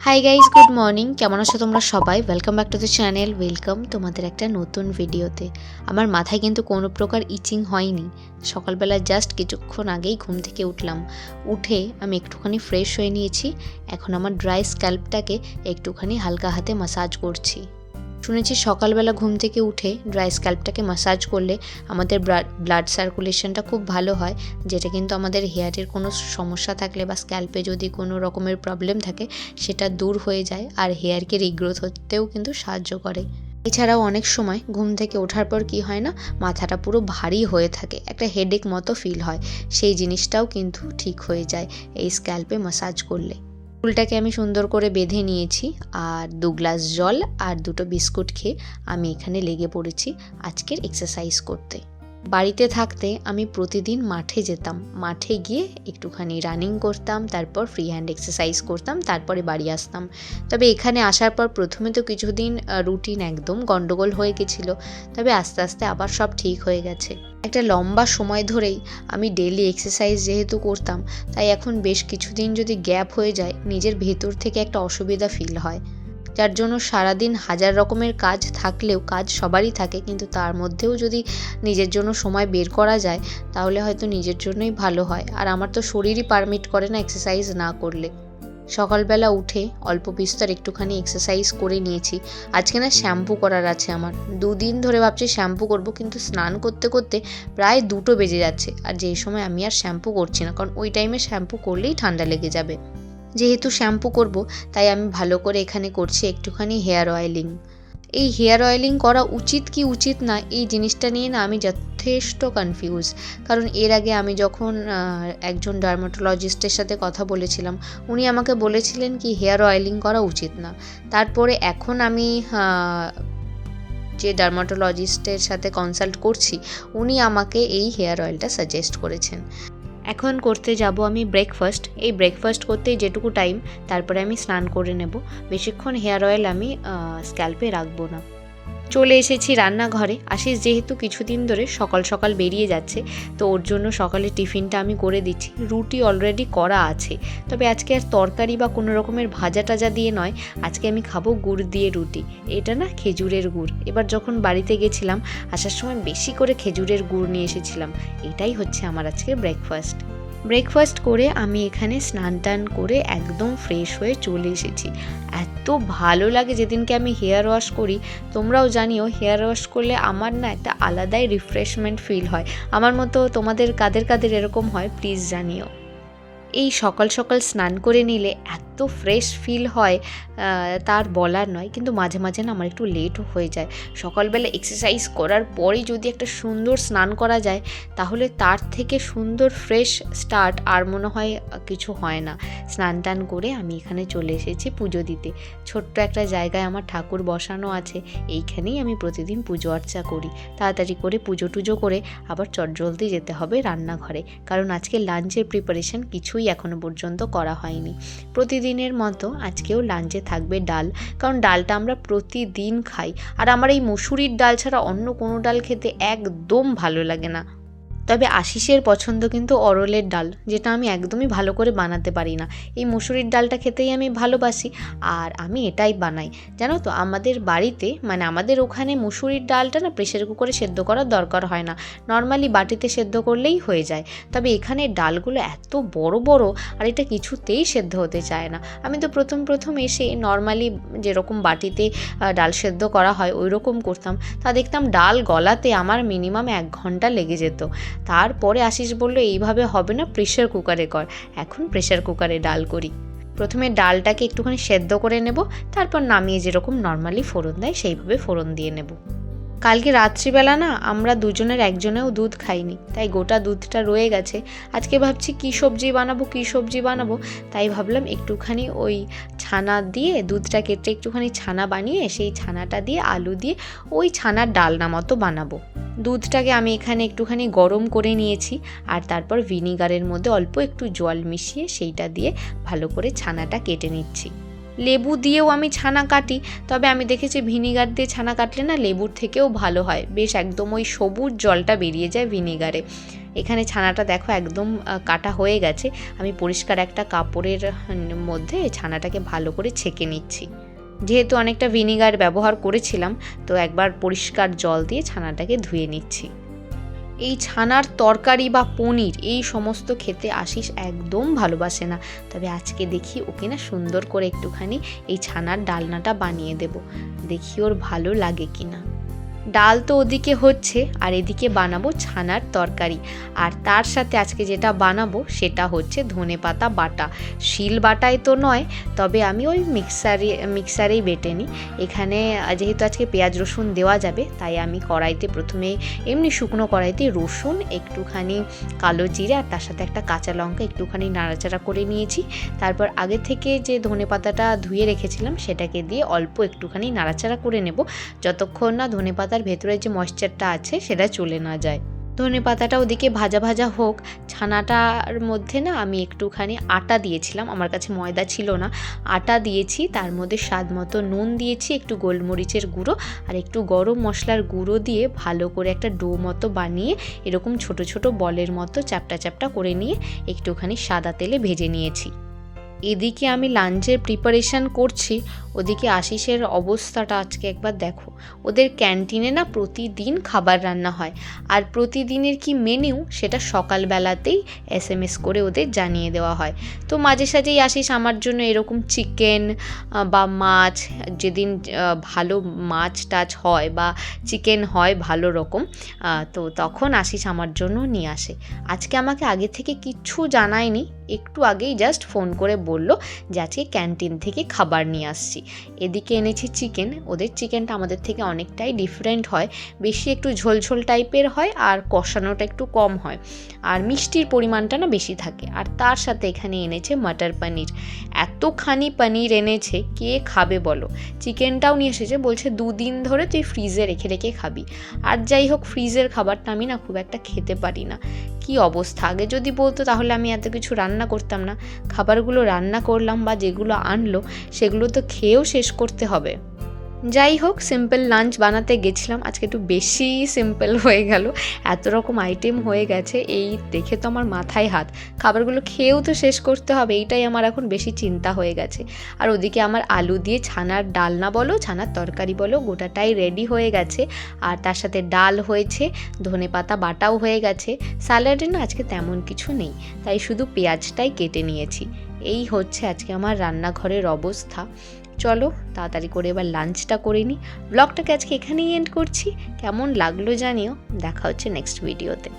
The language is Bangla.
Hi guys, good morning. কেমন আছো তোমরা সবাই? Welcome back to the channel. Welcome তোমাদের একটা নতুন ভিডিওতে। আমার মাথায় কিন্তু কোনো প্রকার ইচিং হয়নি। সকালবেলা জাস্ট কিছুক্ষণ আগেই ঘুম থেকে উঠলাম। উঠে আমি একটুখানি ফ্রেশ হয়ে নিয়েছি। এখন আমার ড্রাই স্ক্যাল্পটাকে একটুখানি হালকা হাতে ম্যাসাজ করছি। শুনেছি সকালবেলা ঘুম থেকে উঠে ড্রাই স্ক্যাল্পটাকে ম্যাসাজ করলে আমাদের ব্লাড সার্কুলেশনটা খুব ভালো হয়, যেটা কিন্তু আমাদের হেয়ারের কোনো সমস্যা থাকলে বা স্ক্যাল্পে যদি কোনো রকমের প্রবলেম থাকে সেটা দূর হয়ে যায়, আর হেয়ারকে রিগ্রোথ হতেও কিন্তু সাহায্য করে। এছাড়াও অনেক সময় ঘুম থেকে ওঠার পর কি হয় না, মাথাটা পুরো ভারী হয়ে থাকে, একটা হেডেক মতো ফিল হয়। সেই জিনিসটাও কিন্তু ঠিক হয়ে যায় এই স্ক্যাল্পে ম্যাসাজ করলে। চুলটাকে আমি সুন্দর করে বেঁধে নিয়েছি, আর 2 গ্লাস জল আর 2টো বিস্কুট খেয়ে আমি এখানে লেগে পড়েছি আজকের এক্সারসাইজ করতে। বাড়িতে থাকতে আমি প্রতিদিন মাঠে যেতাম, মাঠে গিয়ে একটুখানি রানিং করতাম, তারপর ফ্রি হ্যান্ড এক্সারসাইজ করতাম, তারপরে বাড়ি আসতাম। তবে এখানে আসার পর প্রথমে তো কিছুদিন রুটিন একদম গন্ডগোল হয়ে গেছিলো, তবে আস্তে আস্তে আবার সব ঠিক হয়ে গেছে। একটা লম্বা সময় ধরেই আমি ডেলি এক্সারসাইজ যেহেতু করতাম, তাই এখন বেশ কিছুদিন যদি গ্যাপ হয়ে যায় নিজের ভেতর থেকে একটা অসুবিধা ফিল হয়, যার জন্য সারাদিন হাজার রকমের কাজ থাকলেও, কাজ সবারই থাকে, কিন্তু তার মধ্যেও যদি নিজের জন্য সময় বের করা যায় তাহলে হয়তো নিজের জন্যই ভালো হয়। আর আমার তো শরীরই পারমিট করে না এক্সারসাইজ না করলে। সকালবেলা উঠে অল্প বিস্তর একটুখানি এক্সারসাইজ করে নিয়েছি। আজকে না শ্যাম্পু করার আছে আমার, 2 দিন ধরে ভাবছি শ্যাম্পু করব, কিন্তু স্নান করতে করতে প্রায় 2টো বেজে যাচ্ছে। আর যেই সময় আমি আর শ্যাম্পু করছি না, কারণ ওই টাইমে শ্যাম্পু করলেই ঠান্ডা লেগে যাবে। যেহেতু শ্যাম্পু করব তাই আমি ভালো করে এখানে করছি একটুখানি হেয়ার অয়েলিং। এই হেয়ার অয়েলিং করা উচিত কি উচিত না, এই জিনিসটা নিয়ে না আমি যথেষ্ট কনফিউজ। কারণ এর আগে আমি যখন একজন ডার্মাটোলজিস্টের সাথে কথা বলেছিলাম, উনি আমাকে বলেছিলেন কি হেয়ার অয়েলিং করা উচিত না। তারপরে এখন আমি যে ডার্মাটোলজিস্টের সাথে কনসাল্ট করছি, উনি আমাকে এই হেয়ার অয়েলটা সাজেস্ট করেছেন। এখন করতে যাব আমি ব্রেকফাস্ট। এই ব্রেকফাস্ট করতেই যেটুকু টাইম, তারপরে আমি স্নান করে নেব। বেশিক্ষণ হেয়ার অয়েল আমি স্ক্যাল্পে রাখবো না। চলে এসেছি রান্নাঘরে। আশিস যেহেতু কিছুদিন ধরে সকাল সকাল বেরিয়ে যাচ্ছে, তো ওর জন্য সকালে টিফিনটা আমি করে দিচ্ছি। রুটি অলরেডি করা আছে, তবে আজকে আর তরকারি বা কোনো রকমের ভাজা টাজা দিয়ে নয়, আজকে আমি খাবো গুড় দিয়ে রুটি। এটা না খেজুরের গুড়। এবার যখন বাড়িতে গেছিলাম আসার সময় বেশি করে খেজুরের গুড় নিয়ে এসেছিলাম। এটাই হচ্ছে আমার আজকের ব্রেকফাস্ট করে আমি এখানে স্নান টান করে একদম ফ্রেশ হয়ে চলে এসেছি। এত ভালো লাগে যেদিনকে আমি হেয়ার ওয়াশ করি। তোমরাও জানিও হেয়ার ওয়াশ করলে আমার না একটা আলাদাই রিফ্রেশমেন্ট ফিল হয়। আমার মতো তোমাদের কাদের কাদের এরকম হয় প্লিজ জানিও। এই সকাল সকাল স্নান করে নিলে এত ফ্রেশ ফিল হয়, তার বলার নয়। কিন্তু মাঝে মাঝে না আমার একটু লেটও হয়ে যায়। সকালবেলা এক্সারসাইজ করার পরেই যদি একটা সুন্দর স্নান করা যায়, তাহলে তার থেকে সুন্দর ফ্রেশ স্টার্ট আর মনে হয় কিছু হয় না। স্নান টান করে আমি এখানে চলে এসেছি পুজো দিতে। ছোট্ট একটা জায়গায় আমার ঠাকুর বসানো আছে, এইখানেই আমি প্রতিদিন পুজো অর্চা করি। তাড়াতাড়ি করে পুজো টুজো করে আবার চটজলদি যেতে হবে রান্নাঘরে, কারণ আজকে লাঞ্চের প্রিপারেশন কিছুই এখনো পর্যন্ত করা হয়নি। প্রতিদিনের মতো আজকেও লাঞ্চে থাকবে ডাল, কারণ ডালটা আমরা প্রতিদিন খাই। আর আমার এই মসুরির ডাল ছাড়া অন্য কোনো ডাল খেতে একদম ভালো লাগে না। তবে আশিসের পছন্দ কিন্তু অরলের ডাল, যেটা আমি একদমই ভালো করে বানাতে পারি না। এই মসুরির ডালটা খেতেই আমি ভালোবাসি, আর আমি এটাই বানাই। জানো তো, আমাদের বাড়িতে মানে আমাদের ওখানে মসুরির ডালটা না প্রেসার কুকারে সেদ্ধ করার দরকার হয় না, নর্মালি বাটিতে সেদ্ধ করলেই হয়ে যায়। তবে এখানে ডালগুলো এত বড় বড়, আর এটা কিছুতেই সেদ্ধ হতে চায় না। আমি তো প্রথম এসে নর্মালি যেরকম বাটিতে ডাল সেদ্ধ করা হয় ওই রকম করতাম, তা দেখতাম ডাল গলাতে আমার মিনিমাম 1 ঘন্টা লেগে যেত। তারপরে আশিস বলল এইভাবে হবে না, প্রেসার কুকারে কর। এখন প্রেসার কুকারে ডাল করি। প্রথমে ডালটাকে একটুখানি সেদ্ধ করে নেব, তারপর নামিয়ে যেরকম নর্মালি ফোড়ন দেয় সেইভাবে ফোড়ন দিয়ে নেব। কালকে রাত্রিবেলা না আমরা দুজনের একজনেও দুধ খাইনি, তাই গোটা দুধটা রয়ে গেছে। আজকে ভাবছি কী সবজি বানাবো, তাই ভাবলাম একটুখানি ওই ছানা দিয়ে দুধটা কেটে একটুখানি ছানা বানিয়ে সেই ছানাটা দিয়ে আলু দিয়ে ওই ছানার ডালনা মতো বানাবো। দুধটাকে আমি এখানে একটুখানি গরম করে নিয়েছি, আর তারপর ভিনিগারের মধ্যে অল্প একটু জল মিশিয়ে সেইটা দিয়ে ভালো করে ছানাটা কেটে নিচ্ছি। লেবু দিয়েও আমি ছানা কাটি, তবে আমি দেখেছি ভিনিগার দিয়ে ছানা কাটলে না লেবুর থেকেও ভালো হয়, বেশ একদম ওই সবুজ জলটা বেরিয়ে যায় ভিনিগারে। এখানে ছানাটা দেখো একদম কাটা হয়ে গেছে। আমি পরিষ্কার একটা কাপড়ের মধ্যে ছানাটাকে ভালো করে ছেঁকে নিচ্ছি। যেহেতু অনেকটা ভিনিগার ব্যবহার করেছিলাম, তো একবার পরিষ্কার জল দিয়ে ছানাটাকে ধুয়ে নিচ্ছি। এই ছানার তরকারি বা পনির এই সমস্ত খেতে আশিস একদম ভালোবাসে না, তবে আজকে দেখি ওকে না সুন্দর করে একটুখানি এই ছানার ডালনাটা বানিয়ে দেব, দেখি ওর ভালো লাগে কিনা। ডাল তো ওদিকে হচ্ছে, আর এদিকে বানাবো ছানার তরকারি। আর তার সাথে আজকে যেটা বানাবো সেটা হচ্ছে ধনেপাতা বাটা। শিল বাটায় তো নয়, তবে আমি ওই মিক্সারেই বেটে নিই। এখানে যেহেতু আজকে পেঁয়াজ রসুন দেওয়া যাবে, তাই আমি কড়াইতে প্রথমে এমনি শুকনো কড়াইতে রসুন, একটুখানি কালো জিরে আর তার সাথে একটা কাঁচা লঙ্কা একটুখানি নাড়াচাড়া করে নিয়েছি। তারপর আগে থেকে যে ধনেপাতাটা ধুয়ে রেখেছিলাম সেটাকে দিয়ে অল্প একটুখানি নাড়াচাড়া করে নেব, যতক্ষণ না ধনেপাতার ভেতরে যে ময়েশ্চারটা আছে সেটা চলে না যায়। ধনেপাতাটা ওদিকে ভাজা ভাজা হোক। ছানাটার মধ্যে না আমি একটুখানি আটা দিয়েছিলাম, আমার কাছে ময়দা ছিল না, আটা দিয়েছি। তার মধ্যে স্বাদ মতো নুন দিয়েছি, একটু গোলমরিচের গুঁড়ো আর একটু গরম মশলার গুঁড়ো দিয়ে ভালো করে একটা ডো মতো বানিয়ে এরকম ছোট ছোট বলের মতো চ্যাপটা চ্যাপটা করে নিয়ে একটুখানি সাদা তেলে ভেজে নিয়েছি। এদিকে আমি লাঞ্চের প্রিপারেশান করছি, ওদিকে আশিসের অবস্থাটা আজকে একবার দেখো। ওদের ক্যান্টিনে না প্রতিদিন খাবার রান্না হয়, আর প্রতিদিনের কি মেনু সেটা সকালবেলাতেই SMS করে ওদের জানিয়ে দেওয়া হয়। তো মাঝে সাঝেই আশিস আমার জন্য এরকম চিকেন বা মাছ, যেদিন ভালো মাছ টাছ হয় বা চিকেন হয় ভালো রকম, তো তখন আশিস আমার জন্য নিয়ে আসে। আজকে আমাকে আগে থেকে কিচ্ছু জানায়নি, একটু আগেই জাস্ট ফোন করে বলল যে আজকে ক্যান্টিন থেকে খাবার নিয়ে আসছি। এদিকে এনেছি চিকেন। ওদের চিকেনটা আমাদের থেকে অনেকটাই ডিফারেন্ট হয়, বেশি একটু ঝোলঝোল টাইপের হয় আর কষানোটা একটু কম হয়, আর মিষ্টির পরিমাণটা না বেশি থাকে। আর তার সাথে এখানে এনেছে মটর পনির। এতখানি পনির এনেছে, কে খাবে বলো। চিকেনটাও নিয়ে এসেছে, বলছে 2 দিন ধরে তুই ফ্রিজে রেখে রেখে খাবি। আর যাই হোক, ফ্রিজের খাবারটা আমি না খুব একটা খেতে পারি না। কি অবস্থা, আগে যদি বলতো তাহলে আমি এত কিছু রান্না করতাম না। খাবারগুলো রান্না করলাম বা যেগুলো আনলো সেগুলো তো খেয়েও শেষ করতে হবে। যাই হোক, সিম্পল লাঞ্চ বানাতে গেছিলাম, আজকে একটু বেশি সিম্পল হয়ে গেল। এত রকম আইটেম হয়ে গেছে, এই দেখে তো আমার মাথায় হাত। খাবারগুলো খেয়েও তো শেষ করতে হবে, এইটাই আমার এখন বেশি চিন্তা হয়ে গেছে। আর ওদিকে আমার আলু দিয়ে ছানার ডালনা বলো, ছানার তরকারি বলো, গোটাটাই রেডি হয়ে গেছে। আর তার সাথে ডাল হয়েছে, ধনেপাতা বাটাও হয়ে গেছে। স্যালাডে না আজকে তেমন কিছু নেই, তাই শুধু পেঁয়াজটাই কেটে নিয়েছি। এই হচ্ছে আজকে আমার রান্নাঘরের অবস্থা। চলো তাড়াতাড়ি করে এবার লাঞ্চটা করে নিই। ব্লগটাকে আজকে এখানেই এন্ড করছি। কেমন লাগলো জানিও। দেখা হচ্ছে নেক্সট ভিডিওতে।